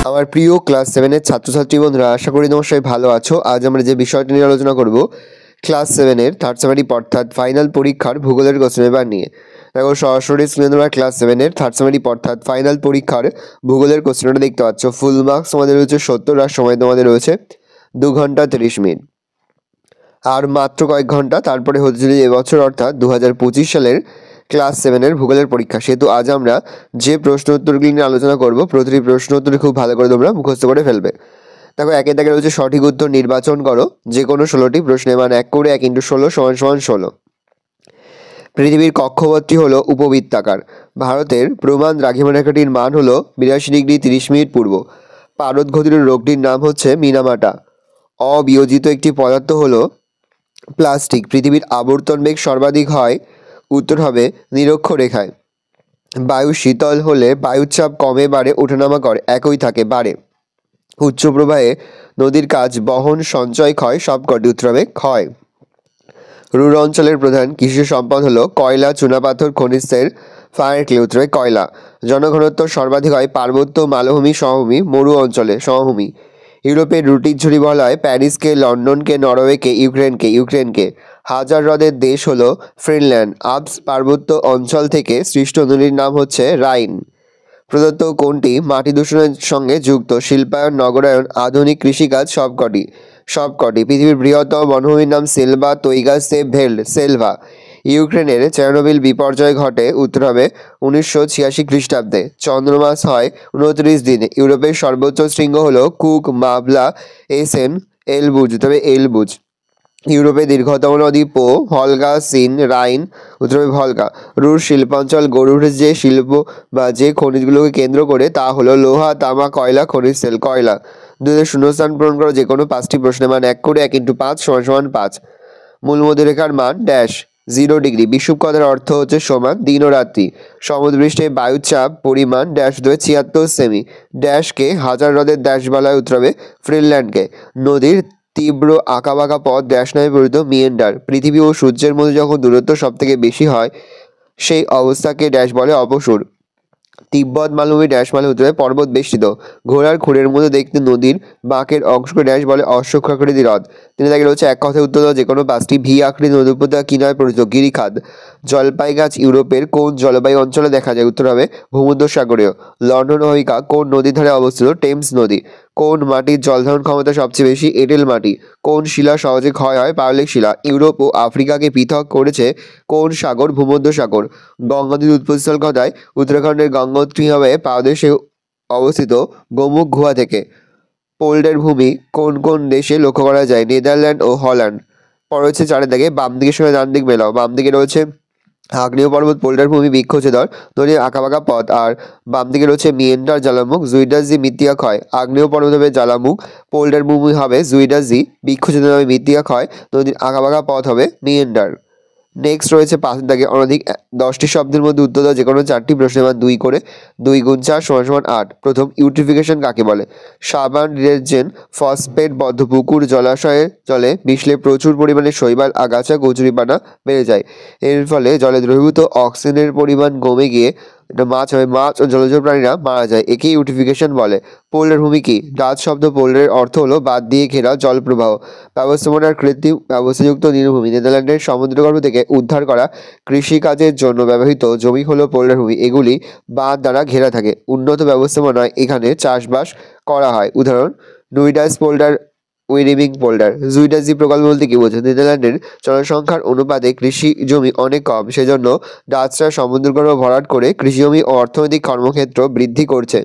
আমার প্রিয় ক্লাস 7-এর ছাত্রছাত্রী বন্ধুরা, আশা করি তোমরা সবাই ভালো আছো। আজ আমরা যে বিষয়টি নিয়ে আলোচনা করব ক্লাস 7-এর থার্ড সেমিস্টার অর্থাৎ ফাইনাল পরীক্ষার ভূগোলের কোশ্চেন পেপার নিয়ে। দেখো সরাসরি স্ক্রিনে তোমরা ক্লাস 7-এর থার্ড সেমিস্টার অর্থাৎ ফাইনাল পরীক্ষার ভূগোলের কোশ্চেনটা দেখতে পাচ্ছ। ফুল মার্কস তোমাদের রয়েছে 70 আর সময় তোমাদের রয়েছে 2 ঘন্টা 30 মিনিট। আর মাত্র কয়েক ঘন্টা তারপরে হচ্ছে এবছর অর্থাৎ 2025 সালের ক্লাস 7-এর ভূগোলের পরীক্ষা। সেহেতু আজ আমরা যে প্রশ্ন উত্তরগুলি নিয়ে আলোচনা করব, প্রতিটি প্রশ্ন উত্তর খুব ভালো করে তোমরা মুখস্থ করে ফেলবে। দেখো একে দাগে রয়েছে সঠিক উত্তর নির্বাচন করো, যে কোনো 16টি প্রশ্নের মান 1 করে 1 × 16 = 16। পৃথিবীর কক্ষপথটি হলো উপবৃত্তাকার। ভারতের প্রমাণ দ্রাঘিমা রেখাটির মান হলো 82 ডিগ্রি 30 মিনিট পূর্ব। পারদঘটিত রোগটির নাম হচ্ছে মিনামাটা। অবিয়োজিত একটি পদার্থ হলো প্লাস্টিক। পৃথিবীর আবর্তন বেগ সর্বাধিক হয়, উত্তর হবে নিরক্ষরেখায়। বায়ু শীতল হলে বায়ুচাপ কমে বাড়ে ওঠানামা করে, একই থাকে বাড়ে। উচ্চ প্রবাহে নদীর কাজ বহন সঞ্চয় ক্ষয় সবকটি, উত্তর হবে ক্ষয়। রুর অঞ্চলের প্রধান কৃষি সম্পদ হলো কয়লা, চুনাপাথর, খনিজ তেল, ফায়ার ক্লে, উত্তর হবে কয়লা। জনঘনত্ব সর্বাধিক হয় পার্বত্য, মালভূমি, সমভূমি, মরু অঞ্চলে সমভূমি। ইউরোপের রুটির ঝুড়ি বলা হয় প্যারিসকে, লন্ডনকে, নরওয়েকে, ইউক্রেনকে। হাজার হ্রদের দেশ হলো ফিনল্যান্ড। আল্পস পার্বত্য অঞ্চল থেকে সৃষ্ট নদীর নাম হচ্ছে রাইন। প্রদত্ত কোনটি মাটি দূষণের সঙ্গে যুক্ত? শিল্পায়ন, নগরায়ন, আধুনিক কৃষিকাজ, সবকটি। পৃথিবীর বৃহত্তম বনভূমির নাম সিলভা, তৈগা, সেভভেল্ড, সেলভা। ইউক্রেনের চেরনোবিল বিপর্যয় ঘটে, উত্তর হবে 1986 খ্রিস্টাব্দে। চন্দ্রমাস হয় 29 দিনে। ইউরোপের সর্বোচ্চ শৃঙ্গ হলো কুক, মাভলা, এসেন, এলবুজ, তবে এলবুজ। ইউরোপের দীর্ঘতম নদী পো, ভলগা, সিন, রাইন, উত্তর হবে ভলগা। রুশ শিল্পাঞ্চল গড়ে উঠেছে যে শিল্প বা যে খনিজগুলোকে কেন্দ্র করে তা হলো লোহা, তামা, কয়লা, খনিজ তেল, কয়লা। 2 শূন্যস্থান পূরণ করো, যে কোনো 5টি প্রশ্নের মান 1 করে 1 × 5 = 5। মূল মধ্যরেখার মান ড্যাশ 0 ডিগ্রি। বিষুব কথার অর্থ হচ্ছে সমান, দিন ও রাত্রি। সমুদ্রপৃষ্ঠে বায়ুচাপ পরিমাণ ড্যাশ 76 সেমি। ড্যাশকে হাজার হ্রদের ড্যাশ বলা হয়, উত্তর হবে ফিনল্যান্ডকে। নদীর তীব্র আঁকাবাঁকা পথ ড্যাশ নামে পরিচিত, মিয়েন্ডার। পৃথিবী ও সূর্যের মধ্যে যখন দূরত্ব সবথেকে বেশি হয় সেই অবস্থাকে ড্যাশ বলে অপসূর। তিব্বত মালভূমি ড্যাশ মানে হতে হবে পর্বত বেষ্টিত। ঘোড়ার খুরের মধ্যে দেখতে নদীর বাঁকের অংশকে ড্যাশ বলে অশ্বক্ষাকৃতি হ্রদ। তিনি তাকে রয়েছে এক কথায় উত্তর দাও, যে কোনো 5টি। ভি আকৃতি নদী উপত্যকা কি নামে পরিচিত? গিরিখাত। জলপাই গাছ ইউরোপের কোন জলবায়ু অঞ্চলে দেখা যায়? উত্তর হবে ভূমধ্যসাগরীয়। লন্ডন অববাহিকা কোন নদীর ধারে অবস্থিত? টেমস নদী। কোন মাটির জলধারণ ক্ষমতা সবচেয়ে বেশি? এঁটেল মাটি। কোন শিলা সহজে ক্ষয় হয়? পাললিক শিলা। ইউরোপ ও আফ্রিকাকে পৃথক করেছে কোন সাগর? ভূমধ্যসাগর। গঙ্গা নদীর উৎপত্তিস্থল কোথায়? উত্তরাখণ্ডের গঙ্গোত্রী হবে পাদদেশে অবস্থিত গোমুখ গুহা থেকে। পোল্ডের ভূমি কোন কোন দেশে লক্ষ্য করা যায়? নেদারল্যান্ড ও হল্যান্ড। পরে হচ্ছে 4 দাগে বাম দিকের সঙ্গে ডান দিক মেলাও। বাম দিকে রয়েছে আগ্নেয় পর্বত, পোল্ডার ভূমি, বৃক্ষছেদর, নদীর আঁকাবাঁকা পথ। আর বাম দিকে রয়েছে মিয়েন্ডার, জ্বালামুখ, জুইডাসজি, মৃত্তিকা ক্ষয়। আগ্নেয় পর্বত হবে জ্বালামুখ, পোল্ডার ভূমি হবে জুইডাসজি, বৃক্ষছেদর হবে মৃত্তিকা ক্ষয়, নদীর আঁকাবাঁকা পথ হবে মিয়েন্ডার। নেক্সট রয়েছে 5 দাগে অনধিক 10টি শব্দের মধ্যে উত্তর দাও, যে কোনো 4টি প্রশ্নের মান 2 করে। 2 × 4 = 8। প্রথম, ইউট্রিফিকেশন কাকে বলে? সাবান, ডিটারজেন্ট, ফসফেট বদ্ধ পুকুর, জলাশয়ে জলে মিশলে প্রচুর পরিমাণে শৈবাল, আগাছা, কচুরিপানা বেড়ে যায়। এর ফলে জলে দ্রবীভূত অক্সিজেনের পরিমাণ কমে গিয়ে মাছ ও জলজ প্রাণীরা মারা যায়। একে ইউট্রিফিকেশন বলে। পোল্ডার ভূমি কি? ডাচ শব্দ পোল্ডারের অর্থ হলো বাদ দিয়ে ঘেরা জল প্রবাহ। ব্যবস্থাপনার কৃত্রিম ব্যবস্থাযুক্ত নিম্নভূমি। নেদারল্যান্ডের সমুদ্রগর্ভ থেকে উদ্ধার করা কৃষিকাজের জন্য ব্যবহৃত জমি হলো পোল্ডার ভূমি। এগুলি বাঁধ দ্বারা ঘেরা থাকে। উন্নত ব্যবস্থাপনায় এখানে চাষবাস করা হয়। উদাহরণ: নুইডাস পোল্ডার, উইনিমিং পোল্ডার। জুইডাসজি প্রকল্প বলতে কি বোঝায়? নেদারল্যান্ডের জনসংখ্যার অনুপাতে কৃষি জমি অনেক কম, সেজন্য ডাচরা সমুদ্রগর্ভ ভরাট করে কৃষিজমি ও অর্থনৈতিক কর্মক্ষেত্র বৃদ্ধি করছে।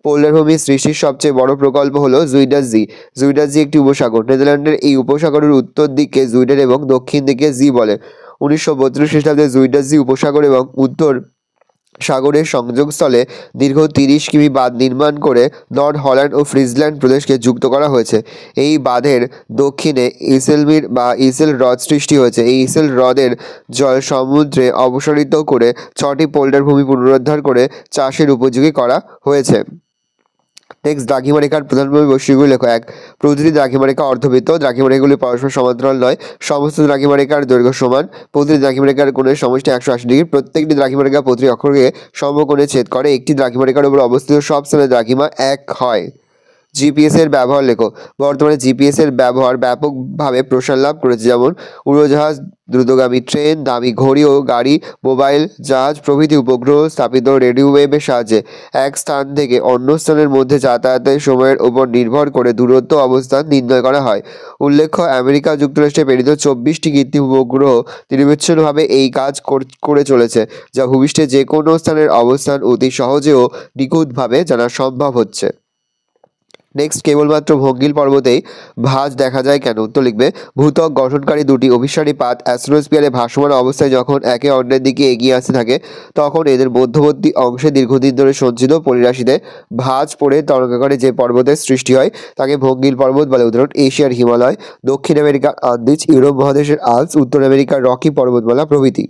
পোল্ডার ভূমি সৃষ্টির সবচেয়ে বড় প্রকল্প হলো জুইডাসজি। জুইডাসজি একটি উপসাগর। নেদারল্যান্ডের এই উপসাগরের উত্তর দিকে জুইডার এবং দক্ষিণ দিকে জি বলে। 1932 খ্রিস্টাব্দে জুইডাসজি উপসাগর এবং উত্তর সাগরের সংযোগস্থলে দীর্ঘ 30 কিমি বাঁধ নির্মাণ করে নর্থ হল্যান্ড ও ফ্রিজল্যান্ড প্রদেশকে যুক্ত করা হয়েছে। এই বাঁধের দক্ষিণে ইসেলমির বা ইসেল হ্রদ সৃষ্টি হয়েছে। এই ইসেল হ্রদের জল সমুদ্রে অপসারিত করে 6টি পোল্ডার ভূমি পুনরুদ্ধার করে চাষের উপযোগী করা হয়েছে। নেক্সট, দ্রাঘিমারেখার প্রধান বৈশিষ্ট্যগুলি লেখো। 1. প্রতিটি দ্রাঘিমারেখা অর্ধবৃত্ত। দ্রাঘিমারেখাগুলি পরস্পর সমান্তরাল নয়। সমস্ত দ্রাঘিমারেখার দৈর্ঘ্য সমান। প্রতিটি দ্রাঘিমারেখার কোণের সমষ্টি 180 ডিগ্রি। প্রত্যেকটি দ্রাঘিমারেখা প্রতিটি অক্ষরকে সমকোণে ছেদ করে। একটি দ্রাঘিমারেখার উপর অবস্থিত সব স্থানে দ্রাঘিমা 1 হয়। জিপিএস এর ব্যবহার লেখো। বর্তমানে জিপিএস এর ব্যবহার ব্যাপকভাবে প্রসার লাভ করেছে, যেমন উড়োজাহাজ, দ্রুতগামী ট্রেন, দামি ঘড়ি ও গাড়ি, মোবাইল, জাহাজ প্রভৃতি উপগ্রহ স্থাপিত রেডিও ওয়েভের সাহায্যে এক স্থান থেকে অন্য স্থানের মধ্যে যাতায়াতের সময়ের উপর নির্ভর করে দূরত্ব অবস্থান নির্ণয় করা হয়। উল্লেখ্য, আমেরিকা যুক্তরাষ্ট্রে প্রেরিত 24টি কৃত্রিম উপগ্রহ নিরবিচ্ছিন্নভাবে এই কাজ করে চলেছে, যা ভূপৃষ্ঠে যে কোনো স্থানের অবস্থান অতি সহজে ও নিখুঁতভাবে জানা সম্ভব হচ্ছে। নেক্সট, কেবলমাত্র ভঙ্গিল পর্বতেই ভাঁজ দেখা যায় কেন? উত্তর লিখবে। ভূত্বক গঠনকারী দুটি অভিসারী পাত অ্যাস্ট্রোস্ফিয়ারে ভাসমান অবস্থায় যখন একে অন্যের দিকে এগিয়ে আসতে থাকে, তখন এদের মধ্যবর্তী অংশে দীর্ঘদিন ধরে সঞ্চিত পলিরাশিতে ভাঁজ পড়ে তরঙ্গাকারে যে পর্বতের সৃষ্টি হয় তাকে ভঙ্গিল পর্বত বলে। উদাহরণ: এশিয়ার হিমালয়, দক্ষিণ আমেরিকার আন্দিজ, ইউরোপ মহাদেশের আল্পস, উত্তর আমেরিকার রকি পর্বতমালা প্রভৃতি।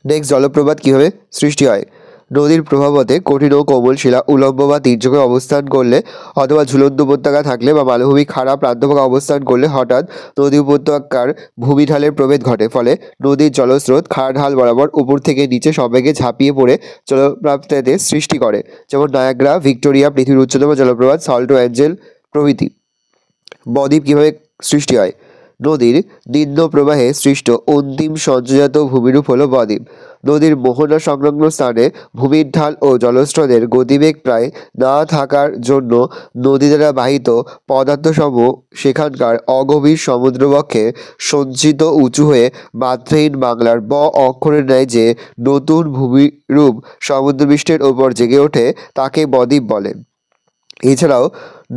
নেক্সট, জলপ্রপাত কিভাবে সৃষ্টি হয়? নদীর প্রবাহপথে কঠিন ও কোমল শিলা উল্লম্ব বা তির্যকে অবস্থান করলে অথবা ঝুলন্ত উপত্যকা থাকলে বা মালভূমি খাড়া প্রান্তভাগে অবস্থান করলে হঠাৎ নদী উপত্যকার ভূমিঢালের প্রভেদ ঘটে। ফলে নদীর জলস্রোত খাড়া ঢাল বরাবর উপর থেকে নিচে সবেগে ঝাঁপিয়ে পড়ে জলপ্রপাতের সৃষ্টি করে, যেমন নায়াগ্রা, ভিক্টোরিয়া, পৃথিবীর উচ্চতম জলপ্রপাত, সল্টো অ্যাঞ্জেল প্রভৃতি। বদ্বীপ কিভাবে সৃষ্টি হয়? নদীর নিম্ন প্রবাহে সৃষ্ট অন্তিম সঞ্চয়জাত ভূমিরূপ হল বদ্বীপ। নদীর মোহনা সংলগ্ন স্থানে ভূমির ঢাল ও জলস্রোতের গতিবেগ প্রায় না থাকার জন্য নদী দ্বারা বাহিত পদার্থসমূহ সেখানকার অগভীর সমুদ্রবক্ষে সঞ্চিত উঁচু হয়ে মাত্রাহীন বাংলার ব অক্ষরের ন্যায় যে নতুন ভূমিরূপ সমুদ্রপৃষ্ঠের ওপর জেগে ওঠে তাকে বদ্বীপ বলে। এছাড়াও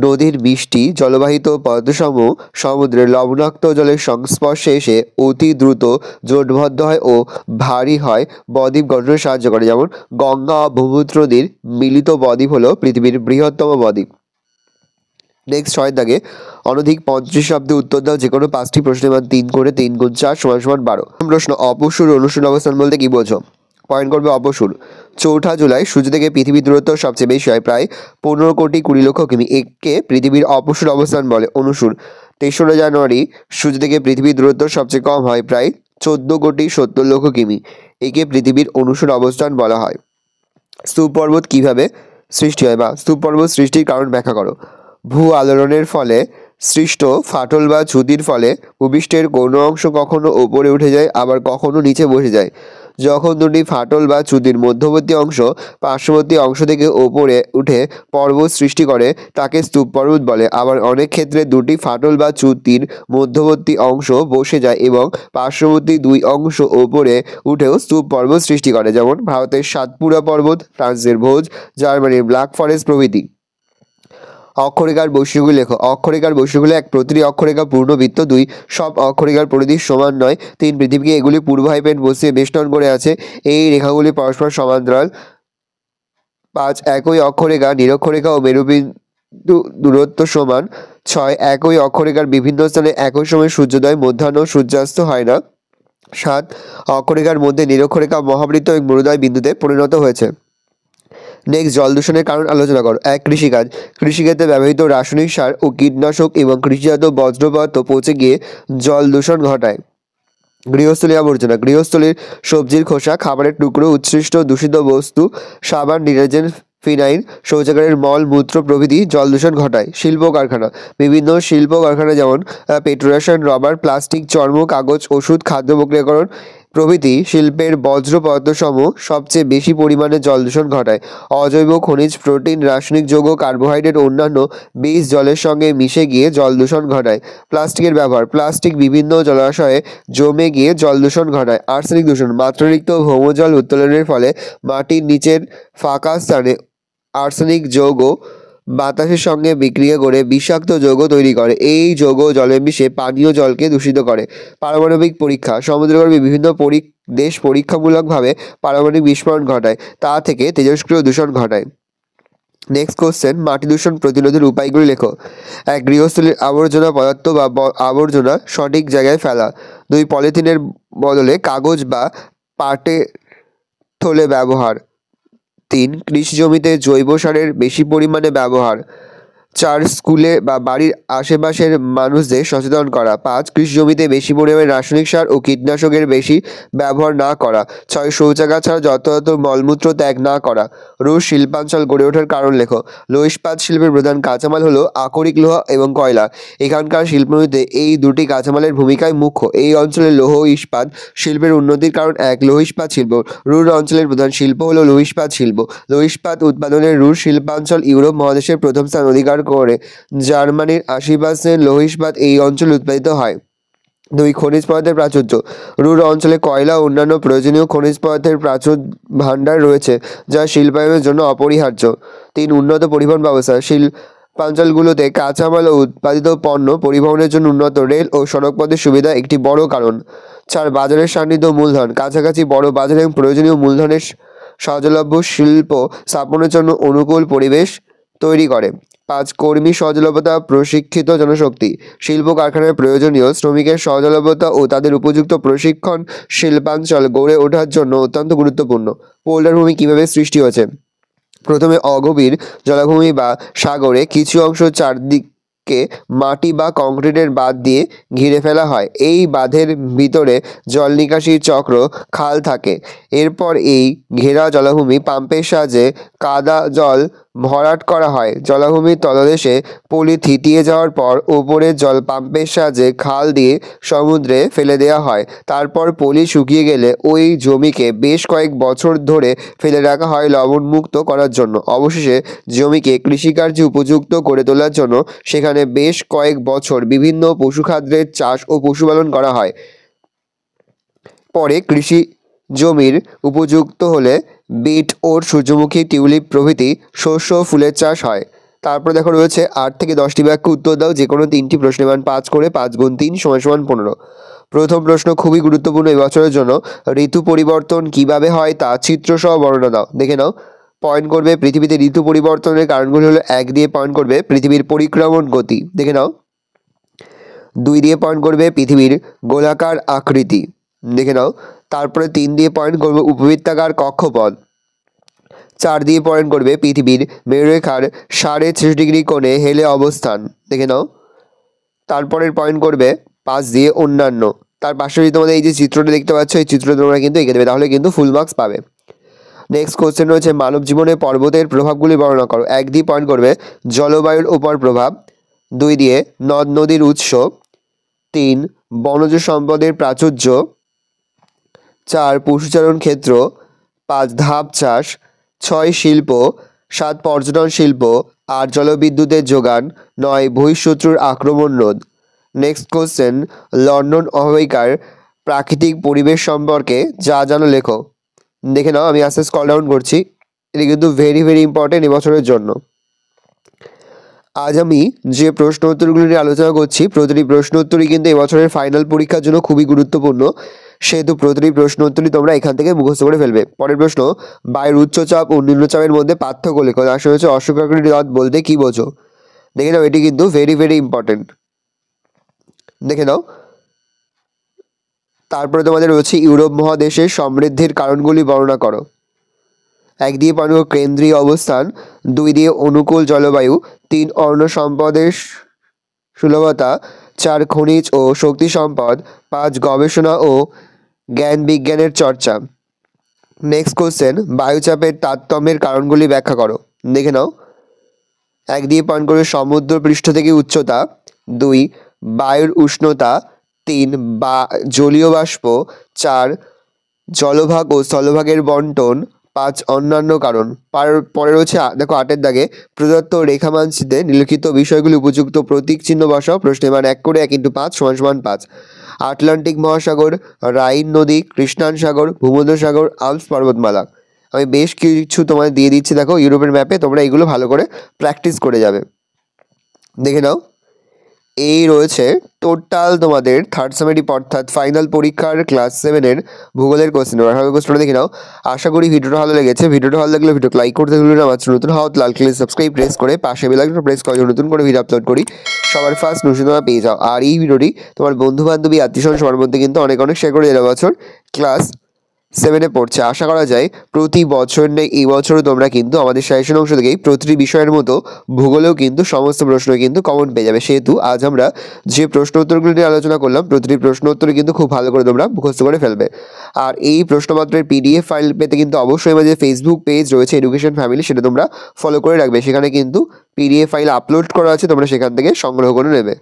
নদীর মিষ্টি জলবাহিত পদার্থসমূহ সমুদ্রের লবণাক্ত জলের সংস্পর্শে এসে অতি দ্রুত জোটবদ্ধ হয় ও ভারী হয় বদ্বীপ গঠনে সাহায্য করে, যেমন গঙ্গা ও ব্রহ্মপুত্র নদীর মিলিত বদ্বীপ হল পৃথিবীর বৃহত্তম বদ্বীপ। নেক্সট, 6 দাগে অনধিক 35 শব্দে উত্তর দাও যে কোনো 5টি প্রশ্নের মান 3 করে 3 গুণ 4 সমান সমান 12। প্রশ্ন: অপসূর অনুসূর অবস্থান বলতে কি বোঝো? পয়েন্ট করবে অপসূর। 4 জুলাই সূর্য থেকে পৃথিবীর দূরত্ব সবচেয়ে বেশি হয়, প্রায় 15,20,00,000 কিমি। একে পৃথিবীর অপসূর অবস্থান বলে। অনুসূর: 3রা জানুয়ারি সূর্য থেকে পৃথিবীর দূরত্ব সবচেয়ে কম হয়, প্রায় 14,70,00,000 কিমি। একে পৃথিবীর অনুসূর অবস্থান বলা হয়। স্তূপ পর্বত কিভাবে সৃষ্টি হয় বা স্তূপ পর্বত সৃষ্টির কারণ ব্যাখ্যা করো। ভূ আলোড়নের ফলে সৃষ্ট ফাটল বা চ্যুতির ফলে ভূপৃষ্ঠের কোনো অংশ কখনো ওপরে উঠে যায়, আবার কখনো নিচে বসে যায়। যখন দুটি ফাটল বা চ্যুতির মধ্যবর্তী অংশ পার্শ্ববর্তী অংশ থেকে ওপরে উঠে পর্বত সৃষ্টি করে তাকে স্তূপ পর্বত বলে। আবার অনেক ক্ষেত্রে দুটি ফাটল বা চ্যুতির মধ্যবর্তী অংশ বসে যায় এবং পার্শ্ববর্তী দুই অংশ ওপরে উঠেও স্তূপ পর্বত সৃষ্টি করে, যেমন ভারতের সাতপুরা পর্বত, ফ্রান্সের ভোজ, জার্মানির ব্ল্যাক ফরেস্ট প্রভৃতি। অক্ষরেখার বৈশিষ্ট্যগুলি লেখো। অক্ষরেখার বৈশিষ্ট্যগুলি: 1. প্রতিটি অক্ষরেখা পূর্ণবৃত্ত। 2. সব অক্ষরেখার পরিধি সমান নয়। 3. পৃথিবীকে এগুলি পূর্ব হাইপেন বসিয়ে বেষ্টন করে আছে। এই রেখাগুলি পরস্পর সমান্তরাল। 5. একই অক্ষরেখা নিরক্ষরেখা ও মেরুবিন্দু দূরত্ব সমান। 6. একই অক্ষরেখার বিভিন্ন স্থানে একই সময়ে সূর্যোদয়, মধ্যাহ্ন, সূর্যাস্ত হয় না। 7. অক্ষরেখার মধ্যে নিরক্ষরেখা মহাবৃত্ত এবং মূলোদয় বিন্দুতে পরিণত হয়েছে। নেক্সট, জল দূষণের কারণ আলোচনা করো। 1. কৃষিকাজ। কৃষিক্ষেত্রে ব্যবহৃত রাসায়নিক সার ও কীটনাশক এবং কৃষিজাত বর্জ্য পদার্থ পচে গিয়ে জল দূষণ ঘটায়। গৃহস্থলী আবর্জনা। গৃহস্থলীর সবজির খোসা, খাবারের টুকরো, উচ্ছিষ্ট দূষিত বস্তু, সাবান, ডিটারজেন্ট, ফিনাইল, শৌচাগারের মল মূত্র প্রভৃতি জল দূষণ ঘটায়। শিল্প কারখানা। বিভিন্ন শিল্প কারখানা যেমন পেট্রোরেশন, রবার, প্লাস্টিক, চর্ম, কাগজ, ওষুধ, খাদ্য প্রক্রিয়াকরণ প্রভৃতি শিল্পের বর্জ্য পদার্থসমূহ সবচেয়ে বেশি পরিমাণে জল দূষণ ঘটায়। অজৈব খনিজ, প্রোটিন, রাসায়নিক যৌগ, কার্বোহাইড্রেট, অন্যান্য বীজ জলের সঙ্গে মিশে গিয়ে জল দূষণ ঘটায়। প্লাস্টিকের ব্যবহার। প্লাস্টিক বিভিন্ন জলাশয়ে জমে গিয়ে জল দূষণ ঘটায়। আর্সেনিক দূষণ। মাত্রাতিরিক্ত ভৌমজল উত্তোলনের ফলে মাটির নিচের ফাঁকা স্থানে আর্সেনিক যৌগ বাতাসের সঙ্গে বিক্রিয়া করে বিষাক্ত যৌগ তৈরি করে। এই যৌগ জলে মিশে পানীয় জলকে দূষিত করে। পারমাণবিক পরীক্ষা। সমুদ্রগর্ভে বিভিন্ন দেশ পরীক্ষামূলকভাবে পারমাণবিক বিস্ফোরণ ঘটায়, তা থেকে তেজস্ক্রিয় দূষণ ঘটায়। নেক্সট কোশ্চেন: মাটি দূষণ প্রতিরোধের উপায়গুলি লেখো। 1. গৃহস্থলীর আবর্জনা পদার্থ বা আবর্জনা সঠিক জায়গায় ফেলা। 2. পলিথিনের বদলে কাগজ বা পাটে থলে ব্যবহার। 3. কৃষি জমিতে জৈব সারের বেশি পরিমাণে ব্যবহার। 4 স্কুলে বা বাড়ির আশেপাশের মানুষদের সচেতন করা। 5 কৃষি জমিতে বেশি পরিমাণে রাসায়নিক সার ও কীটনাশকের বেশি ব্যবহার না করা। 6 শৌচাগার ছাড়া যথাযথ মলমূত্র ত্যাগ না করা। রুশ শিল্পাঞ্চল গড়ে ওঠার কারণ লেখো। লৌহ ইস্পাত শিল্পের প্রধান কাঁচামাল হলো আকরিক লোহা এবং কয়লা। এখানকার শিল্পনীতিতে এই দুটি কাঁচামালের ভূমিকায় মুখ্য। এই অঞ্চলের লৌহ ইস্পাত শিল্পের উন্নতির কারণ 1 লৌহ ইস্পাত শিল্প। রুশ অঞ্চলের প্রধান শিল্প হলো লৌহ ইস্পাত শিল্প। লৌহ ইস্পাত উৎপাদনে রুশ শিল্পাঞ্চল ইউরোপ মহাদেশের প্রথম স্থান অধিকার করে। জার্মানির 80% লৌহ ইস্পাত এই অঞ্চলে উৎপাদিত হয়। 2 খনিজ পদার্থের প্রাচুর্য। রুর অঞ্চলে কয়লা ও অন্যান্য প্রয়োজনীয় খনিজ পদার্থের প্রচুর ভাণ্ডার রয়েছে, যা শিল্পায়নের জন্য অপরিহার্য। 3 উন্নত পরিবহন ব্যবস্থা। শিল্পাঞ্চলগুলোতে কাঁচামাল ও উৎপাদিত পণ্য পরিবহনের জন্য উন্নত রেল ও সড়কপথের সুবিধা একটি বড় কারণ। 4 বাজারের সান্নিধ্য মূলধন। কাছাকাছি বড় বাজার এবং প্রয়োজনীয় মূলধনের সহজলভ্য শিল্প স্থাপনের জন্য অনুকূল পরিবেশ তৈরি করে। 5 কর্মী সহজলভ্যতা প্রশিক্ষিত জনশক্তি। শিল্প কারখানায় প্রয়োজনীয় শ্রমিকের সহজলভ্যতা ও তাদের উপযুক্ত প্রশিক্ষণ শিল্পাঞ্চল গড়ে ওঠার জন্য অত্যন্ত গুরুত্বপূর্ণ। পোল্ডার ভূমি কীভাবে সৃষ্টি হয়েছে? প্রথমে অগভীর জলাভূমি বা সাগরে কিছু অংশ চারদিকে মাটি বা কংক্রিটের বাঁধ দিয়ে ঘিরে ফেলা হয়। এই বাঁধের ভিতরে জল নিকাশির চক্র খাল থাকে। এরপর এই ঘেরা জলাভূমি পাম্পের সাহায্যে কাদা জল ভরাট করা হয়। জলাভূমির তলদেশে পলি থিতিয়ে যাওয়ার পর ওপরের জল পাম্পের সাহায্যে খাল দিয়ে সমুদ্রে ফেলে দেওয়া হয়। তারপর পলি শুকিয়ে গেলে ওই জমিকে বেশ কয়েক বছর ধরে ফেলে রাখা হয় লবণমুক্ত করার জন্য। অবশেষে জমিকে কৃষিকার্যে উপযুক্ত করে তোলার জন্য সেখানে বেশ কয়েক বছর বিভিন্ন পশুখাদ্যের চাষ ও পশুপালন করা হয়। পরে কৃষি জমির উপযুক্ত হলে বিট, ওট, সূর্যমুখী, টিউলিপ প্রভৃতি শস্য ও ফুলের চাষ হয়। তারপর দেখো রয়েছে 8 থেকে 10টি বাক্য উত্তর দাও, যে কোনো 3টি প্রশ্নের মান 5 করে। 5 গুণ 3 = 15। প্রথম প্রশ্ন খুবই গুরুত্বপূর্ণ এই বছরের জন্য। ঋতু পরিবর্তন কিভাবে হয় তা চিত্রসহ বর্ণনা দাও। দেখে নাও। পয়েন্ট করবে পৃথিবীতে ঋতু পরিবর্তনের কারণগুলি হলো 1 দিয়ে পয়েন্ট করবে পৃথিবীর পরিক্রমণ গতি। দেখে নাও। 2 দিয়ে পয়েন্ট করবে পৃথিবীর গোলাকার আকৃতি। দেখে নাও। তারপরে 3 দিয়ে পয়েন্ট করবে উপবৃত্তাকার কক্ষপথ। 4 দিয়ে পয়েন্ট করবে পৃথিবীর মেরুরেখার 66.5 কোণে হেলে অবস্থান। দেখে নাও। তারপরের পয়েন্ট করবে 5 দিয়ে অন্যান্য। তার পাশে যদি তোমাদের এই যে চিত্রটা দেখতে পাচ্ছ, এই চিত্রটা তোমরা কিন্তু এঁকে দেবে, তাহলে কিন্তু ফুল মার্কস পাবে। নেক্সট কোশ্চেন রয়েছে মানব জীবনে পর্বতের প্রভাবগুলি বর্ণনা করো। 1 দিয়ে পয়েন্ট করবে জলবায়ুর উপর প্রভাব। 2 দিয়ে নদ নদীর উৎস। 3 বনজ সম্পদের প্রাচুর্য। 4 পশুচারণ ক্ষেত্র। 5 ধাপ চাষ। 6 শিল্প। 7 পর্যটন শিল্প। 8 জলবিদ্যুতের যোগান। 9 বহিঃশত্রুর আক্রমণ রোধ। নেক্সট কোশ্চেন লন্ডন অববাহিকার প্রাকৃতিক পরিবেশ সম্পর্কে যা জানো লেখো। দেখে নাও, আমি আস্তে স্ক্রল ডাউন করছি। এটা কিন্তু ভেরি ভেরি ইম্পর্টেন্ট এবছরের জন্য। আজ আমি যে প্রশ্ন উত্তরগুলি নিয়ে আলোচনা করছি, প্রতিটি প্রশ্ন উত্তরই কিন্তু এবছরের ফাইনাল পরীক্ষার জন্য খুবই গুরুত্বপূর্ণ। সেহেতু প্রতিটি প্রশ্ন উত্তরই তোমরা এখান থেকে মুখস্থ করে ফেলবে। পরের প্রশ্ন বায়ুর উচ্চচাপ ও নিম্নচাপের মধ্যে পার্থক্য লেখো। আসলে হচ্ছে অশ্বক্ষাকৃতি হ্রদ বলতে কি বোঝো? দেখে নাও, এটি কিন্তু ভেরি ভেরি ইম্পর্টেন্ট। দেখে নাও। তারপরে তোমাদের রয়েছে ইউরোপ মহাদেশের সমৃদ্ধির কারণগুলি বর্ণনা করো। 1 দিয়ে পয়েন্ট করো কেন্দ্রীয় অবস্থান। 2 দিয়ে অনুকূল জলবায়ু। 3 অন্য সম্পদের সুলভতা। 4 খনিজ ও শক্তি সম্পদ। 5 গবেষণা ও জ্ঞান বিজ্ঞানের চর্চা। নেক্সট কোশ্চেন বায়ুচাপের তারতম্যের কারণগুলি ব্যাখ্যা করো। দেখে নাও। 1 দিয়ে পয়েন্ট করবে সমুদ্র পৃষ্ঠ থেকে উচ্চতা। 2 বায়ুর উষ্ণতা। 3 জলীয় বাষ্প। 4 জলভাগ ও স্থলভাগের বন্টন। 5 অন্যান্য কারণ। পরে রয়েছে দেখো 8-এর দাগে প্রদত্ত রেখা মানচিত্রে নিম্নলিখিত বিষয়গুলি উপযুক্ত প্রতীক চিহ্ন বসাও। প্রশ্নের মান 1 করে 1 × 5 = 5। আটলান্টিক মহাসাগর, রাইন নদী, কৃষ্ণান সাগর, ভূমধ্যসাগর, আল্পস পর্বতমালা। আমি বেশ কিছু তোমাদের দিয়ে দিচ্ছি, দেখো ইউরোপের ম্যাপে, তোমরা এগুলো ভালো করে প্র্যাকটিস করে যাবে। দেখে নাও। এই রয়েছে টোটাল তোমাদের থার্ড সেমেটিভ অর্থাৎ ফাইনাল পরীক্ষার ক্লাস 7-এর ভূগোলের কোশ্চেন। কোশ্চেনটা দেখে নাও। আশা করি ভিডিওটা ভালো লেগেছে। ভিডিওটা ভালো লাগলে ভিডিওকে লাইক করতে ভুলবে না। আমার নতুন হওয়া লাল কালার সাবস্ক্রাইব প্রেস করে পাশে বেল আইকনটা প্রেস করে নতুন করে ভিডিও আপলোড করি সবার ফার্স্ট নোটিফিকেশন পেয়ে যাও। আর এই ভিডিওটি তোমার বন্ধু বান্ধবী আত্মীয়স্বজন সবার মধ্যে কিন্তু অনেক অনেক শেয়ার করে দিলে। বছর ক্লাস 7-এ পড়ছে। আশা করা যায় প্রতি বছর নেই এই বছরও তোমরা কিন্তু আমাদের সাজেশন অংশ থেকেই প্রতিটি বিষয়ের মতো ভূগোলেও কিন্তু সমস্ত প্রশ্ন কিন্তু কমন পেয়ে যাবে। সেহেতু আজ আমরা যে প্রশ্ন উত্তরগুলো নিয়ে আলোচনা করলাম প্রতিটি প্রশ্ন উত্তর কিন্তু খুব ভালো করে তোমরা মুখস্থ করে ফেলবে। আর এই প্রশ্নপত্রের পিডিএফ ফাইল পেতে কিন্তু অবশ্যই আমাদের ফেসবুক পেজ রয়েছে এডুকেশন ফ্যামিলি, সেটা তোমরা ফলো করে রাখবে। সেখানে কিন্তু পিডিএফ ফাইল আপলোড করা আছে, তোমরা সেখান থেকে সংগ্রহ করে নেবে।